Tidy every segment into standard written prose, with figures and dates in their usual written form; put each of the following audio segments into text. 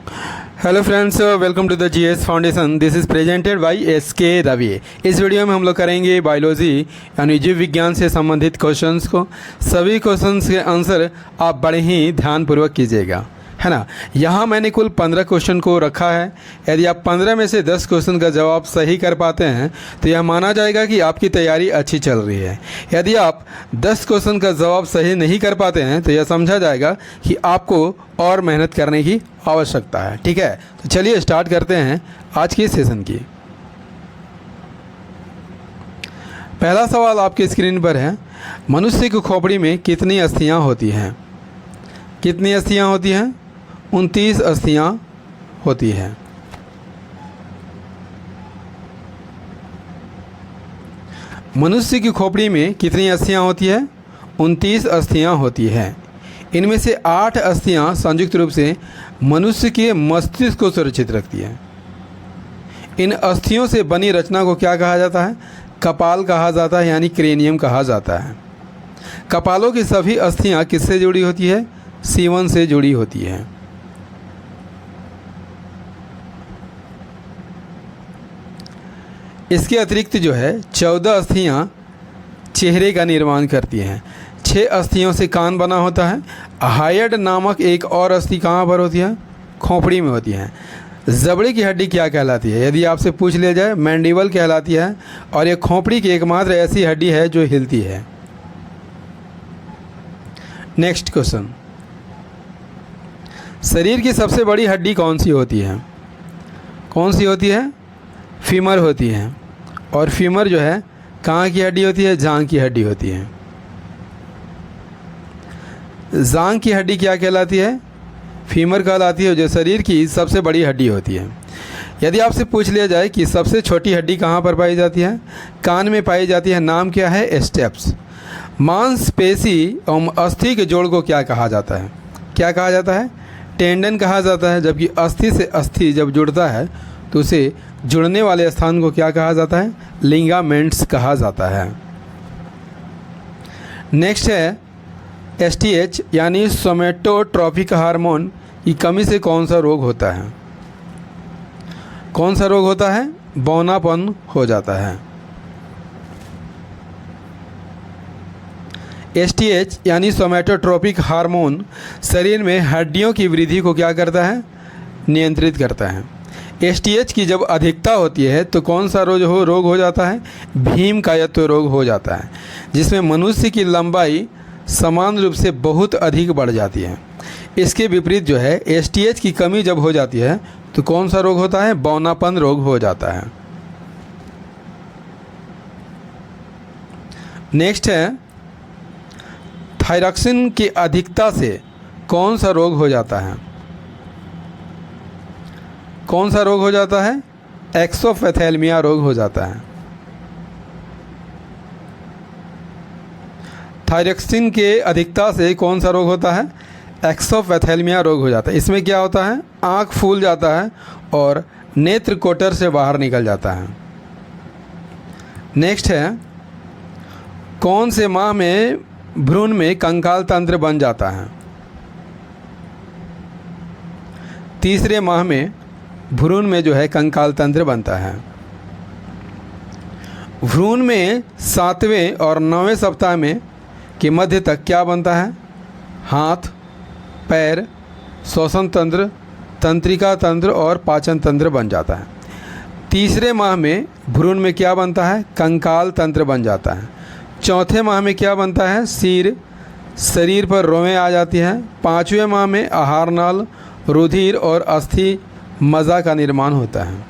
Hello friends, welcome to the GS foundation. This is presented by SK Ravi. इस video में हम लोग करेंगे बायोलॉजी यानी जीव विज्ञान से संबंधित क्वेश्चंस को। सभी क्वेश्चंस के आंसर आप बड़े ही ध्यानपूर्वक कीजिएगा, है ना। यहाँ मैंने कुल 15 क्वेश्चन को रखा है। यदि आप 15 में से 10 क्वेश्चन का जवाब सही कर पाते हैं तो यह माना जाएगा कि आपकी तैयारी अच्छी चल रही है। यदि आप 10 क्वेश्चन का जवाब सही नहीं कर पाते हैं तो यह समझा जाएगा कि आपको और मेहनत करने की आवश्यकता है। ठीक है, तो चलिए स्टार्ट करते हैं आज के सेशन की। पहला सवाल आपके स्क्रीन पर है, मनुष्य की खोपड़ी में कितनी अस्थियां होती हैं? कितनी अस्थियां होती हैं? 29 अस्थियां होती हैं। मनुष्य की खोपड़ी में कितनी अस्थियां होती है? 29 अस्थियां होती हैं। इनमें से 8 अस्थियां संयुक्त रूप से मनुष्य के मस्तिष्क को सुरक्षित रखती हैं। इन अस्थियों से बनी रचना को क्या कहा जाता है? कपाल कहा जाता है, यानी क्रेनियम कहा जाता है। कपालों की सभी अस्थियां किससे जुड़ी होती है? सीवन से जुड़ी होती है। इसके अतिरिक्त जो है 14 अस्थियां चेहरे का निर्माण करती हैं। 6 अस्थियों से कान बना होता है। हायड नामक एक और अस्थि कहाँ पर होती है? खोपड़ी में होती है। जबड़े की हड्डी क्या कहलाती है? यदि आपसे पूछ लिया जाए, मैंडिबल कहलाती है, और यह खोपड़ी की एकमात्र ऐसी हड्डी है जो हिलती है। नेक्स्ट क्वेश्चन, शरीर की सबसे बड़ी हड्डी कौन सी होती है? कौन सी होती है? फीमर होती है। और फीमर जो है कहाँ की हड्डी होती है? जांघ की हड्डी होती है। जांघ की हड्डी क्या कहलाती है? फीमर कहलाती है, जो शरीर की सबसे बड़ी हड्डी होती है। यदि आपसे पूछ लिया जाए कि सबसे छोटी हड्डी कहाँ पर पाई जाती है? कान में पाई जाती है। नाम क्या है? स्टेप्स। मांसपेशी एवं अस्थि के जोड़ को क्या कहा जाता है? क्या कहा जाता है? टेंडन कहा जाता है। जबकि अस्थि से अस्थि जब जुड़ता है तो उसे जुड़ने वाले स्थान को क्या कहा जाता है? लिगामेंट्स कहा जाता है। नेक्स्ट है एसटीएच यानी सोमेटोट्रोपिक हार्मोन की कमी से कौन सा रोग होता है? कौन सा रोग होता है? बौनापन हो जाता है। एसटीएच यानी सोमेटोट्रोपिक हार्मोन शरीर में हड्डियों की वृद्धि को क्या करता है? नियंत्रित करता है। एसटीएच की जब अधिकता होती है तो कौन सा रोग हो जाता है? भीमकायत्व रोग हो जाता है, जिसमें मनुष्य की लंबाई समान रूप से बहुत अधिक बढ़ जाती है। इसके विपरीत जो है एसटीएच की कमी जब हो जाती है तो कौन सा रोग होता है? बौनापन रोग हो जाता है। नेक्स्ट है थायरॉक्सिन की अधिकता से कौन सा रोग हो जाता है? कौन सा रोग हो जाता है? एक्सोपैथेलमिया रोग हो जाता है। थायरॉक्सिन के अधिकता से कौन सा रोग होता है? एक्सोपैथेलमिया रोग हो जाता है। इसमें क्या होता है? आँख फूल जाता है और नेत्र कोटर से बाहर निकल जाता है। नेक्स्ट है कौन से माह में भ्रूण में कंकाल तंत्र बन जाता है? तीसरे माह में भ्रूण में जो है कंकाल तंत्र बनता है। भ्रूण में 7वें और 9वें सप्ताह में के मध्य तक क्या बनता है? हाथ, पैर, श्वसन तंत्र, तंत्रिका तंत्र और पाचन तंत्र बन जाता है। तीसरे माह में भ्रूण में क्या बनता है? कंकाल तंत्र बन जाता है। चौथे माह में क्या बनता है? सिर, शरीर पर रोएं आ जाती हैं। 5वें माह में आहार नाल, रुधिर और अस्थि मज्जा का निर्माण होता है।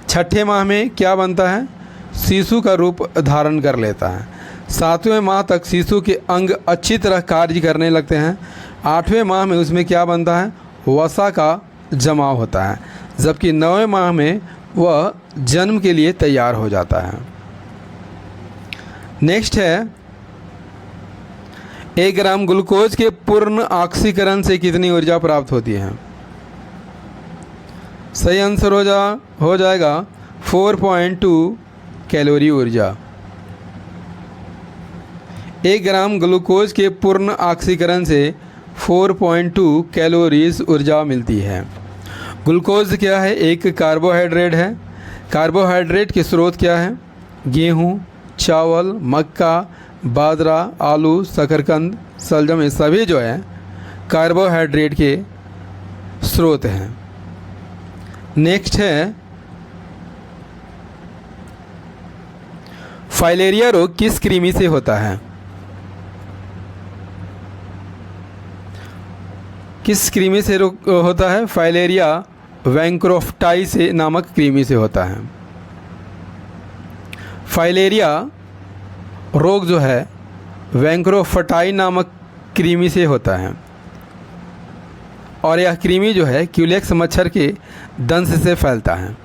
6ठे माह में क्या बनता है? शिशु का रूप धारण कर लेता है। 7वें माह तक शिशु के अंग अच्छी तरह कार्य करने लगते हैं। 8वें माह में उसमें क्या बनता है? वसा का जमाव होता है। जबकि 9वें माह में वह जन्म के लिए तैयार हो जाता है। नेक्स्ट है 1 ग्राम ग्लूकोज के पूर्ण ऑक्सीकरण से कितनी ऊर्जा प्राप्त होती है? सही आंसर हो जाएगा 4.2 कैलोरी ऊर्जा। 1 ग्राम ग्लूकोज के पूर्ण ऑक्सीकरण से 4.2 कैलोरीज ऊर्जा मिलती है। ग्लूकोज क्या है? एक कार्बोहाइड्रेट है। कार्बोहाइड्रेट के स्रोत क्या है? गेहूँ, चावल, मक्का, बाजरा, आलू, शकरकंद, शलजम, ये सभी जो है कार्बोहाइड्रेट के स्रोत हैं। नेक्स्ट है फाइलेरिया रोग किस कृमि से होता है? किस कृमि से रोग होता है? फाइलेरिया वैंक्रोफ्टाई से नामक कृमि से होता है। फाइलेरिया रोग जो है वैंक्रोफ्टाई नामक कृमि से होता है और यह कृमि जो है क्यूलेक्स मच्छर के दंश से फैलता है।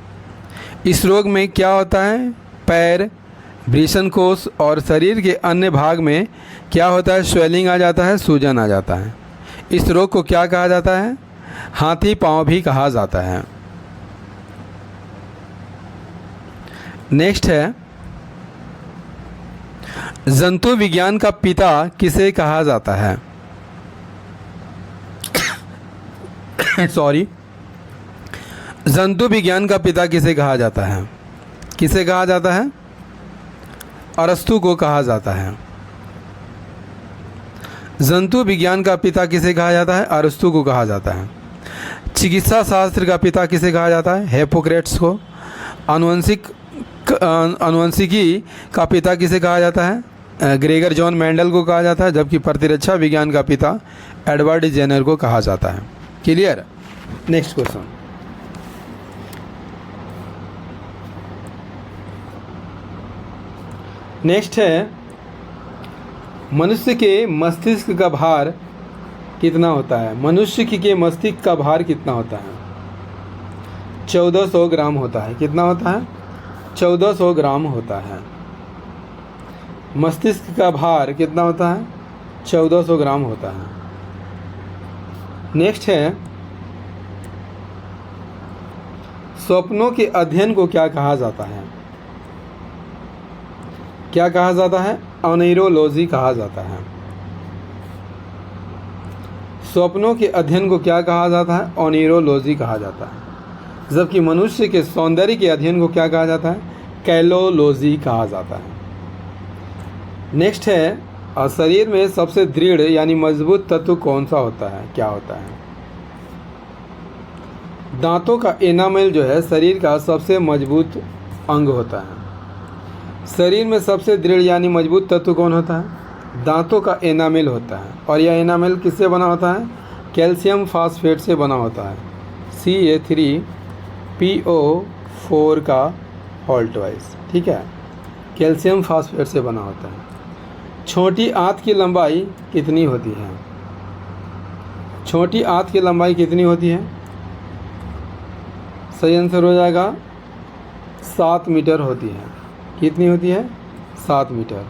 इस रोग में क्या होता है? पैर, वृषण कोष और शरीर के अन्य भाग में क्या होता है? स्वेलिंग आ जाता है, सूजन आ जाता है। इस रोग को क्या कहा जाता है? हाथी पांव भी कहा जाता है। नेक्स्ट है जंतु विज्ञान का पिता किसे कहा जाता है? सॉरी, जंतु विज्ञान का पिता किसे कहा जाता है? किसे कहा जाता है? अरस्तु को कहा जाता है। जंतु विज्ञान का पिता किसे कहा जाता है? अरस्तु को कहा जाता है। चिकित्सा शास्त्र का पिता किसे कहा जाता है? हिप्पोक्रेट्स को। अनुवंशिकी का पिता किसे कहा जाता है? ग्रेगर जॉन मेंडल को कहा जाता है। जबकि प्रतिरक्षा विज्ञान का पिता एडवर्ड जेनर को कहा जाता है। क्लियर? Next question. नेक्स्ट है मनुष्य के मस्तिष्क का भार कितना होता है? मनुष्य के मस्तिष्क का भार कितना होता है? 1400 ग्राम होता है। कितना होता है? 1400 ग्राम होता है। मस्तिष्क का भार कितना होता है? 1400 ग्राम होता है। नेक्स्ट है स्वप्नों के अध्ययन को क्या कहा जाता है? क्या कहा जाता है? ऑनेरोलॉजी कहा जाता है। स्वप्नों के अध्ययन को क्या कहा जाता है? ऑनेरोलॉजी कहा जाता है। जबकि मनुष्य के सौंदर्य के अध्ययन को क्या कहा जाता है? कैलोलॉजी कहा जाता है। नेक्स्ट है शरीर में सबसे दृढ़ यानी मजबूत तत्व कौन सा होता है? क्या होता है? दांतों का एनामेल जो है शरीर का सबसे मजबूत अंग होता है। शरीर में सबसे दृढ़ यानी मजबूत तत्व कौन होता है? दांतों का एनामेल होता है। और यह एनामेल किससे बना होता है? कैल्शियम फास्फेट से बना होता है। CA3PO4 का होल ट्वाइस। ठीक है, कैल्शियम फास्फेट से बना होता है। छोटी आंत की लंबाई कितनी होती है? छोटी आंत की लंबाई कितनी होती है? सही आंसर हो जाएगा 7 मीटर होती है। कितनी होती है? 7 मीटर।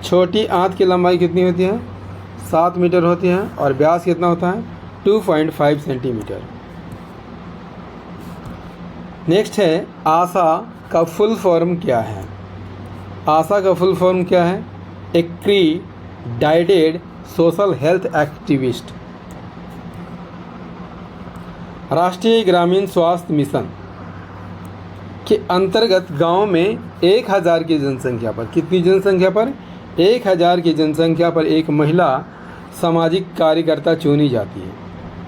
छोटी आंत की लंबाई कितनी होती है? 7 मीटर होती है। और व्यास कितना होता है? 2.5 सेंटीमीटर। नेक्स्ट है आशा का फुल फॉर्म क्या है? आशा का फुल फॉर्म क्या है? एक्रीडाइटेड सोशल हेल्थ एक्टिविस्ट। राष्ट्रीय ग्रामीण स्वास्थ्य मिशन के अंतर्गत गांव में 1000 की जनसंख्या पर, कितनी जनसंख्या पर? 1000 की जनसंख्या पर एक महिला सामाजिक कार्यकर्ता चुनी जाती है।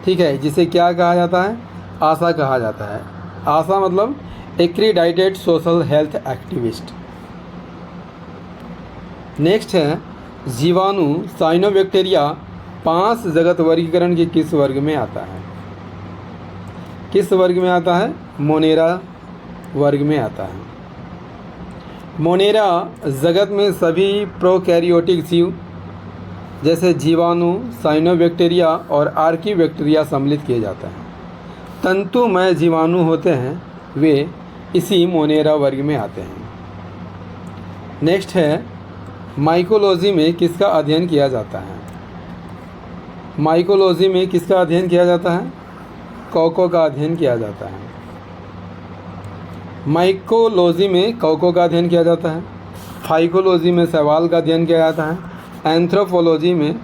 ठीक है, जिसे क्या कहा जाता है? आशा कहा जाता है। आशा मतलब एक्रीडाइटेड सोशल हेल्थ एक्टिविस्ट। नेक्स्ट है जीवाणु साइनोबैक्टीरिया 5 जगत वर्गीकरण के किस वर्ग में आता है? किस वर्ग में आता है? मोनेरा वर्ग में आता है। मोनेरा जगत में सभी प्रोकैरियोटिक जीव जैसे जीवाणु, साइनोबैक्टीरिया और आर्कीबैक्टीरिया सम्मिलित किए जाते हैं। तंतुमय जीवाणु होते हैं, वे इसी मोनेरा वर्ग में आते हैं। नेक्स्ट है माइकोलॉजी में किसका अध्ययन किया जाता है? माइकोलॉजी में किसका अध्ययन किया जाता है? कॉको का अध्ययन किया जाता है। माइकोलॉजी में कॉको का अध्ययन किया जाता है। फाइकोलॉजी में शैवाल का अध्ययन किया जाता है। एंथ्रोपोलॉजी में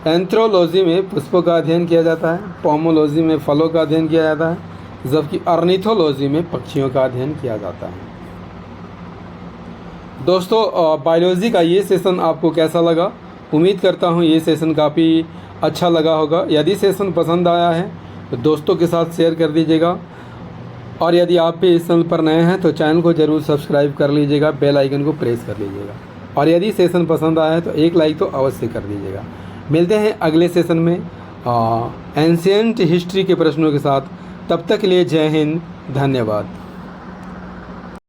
एंथ्रोलॉजी में पुष्पों का अध्ययन किया जाता है, पोमोलॉजी में फलों का अध्ययन किया जाता है, जबकि ऑर्निथोलॉजी में पक्षियों का अध्ययन किया जाता है। दोस्तों, बायोलॉजी का ये सेशन आपको कैसा लगा? उम्मीद करता हूँ ये सेशन काफ़ी अच्छा लगा होगा। यदि सेशन पसंद आया है तो दोस्तों के साथ शेयर कर दीजिएगा, और यदि आप भी इस चैनल पर नए हैं तो चैनल को ज़रूर सब्सक्राइब कर लीजिएगा, बेल आइकन को प्रेस कर लीजिएगा, और यदि सेशन पसंद आया है तो एक लाइक तो अवश्य कर दीजिएगा। मिलते हैं अगले सेशन में एंशिएंट हिस्ट्री के प्रश्नों के साथ। तब तक के लिए जय हिंद, धन्यवाद।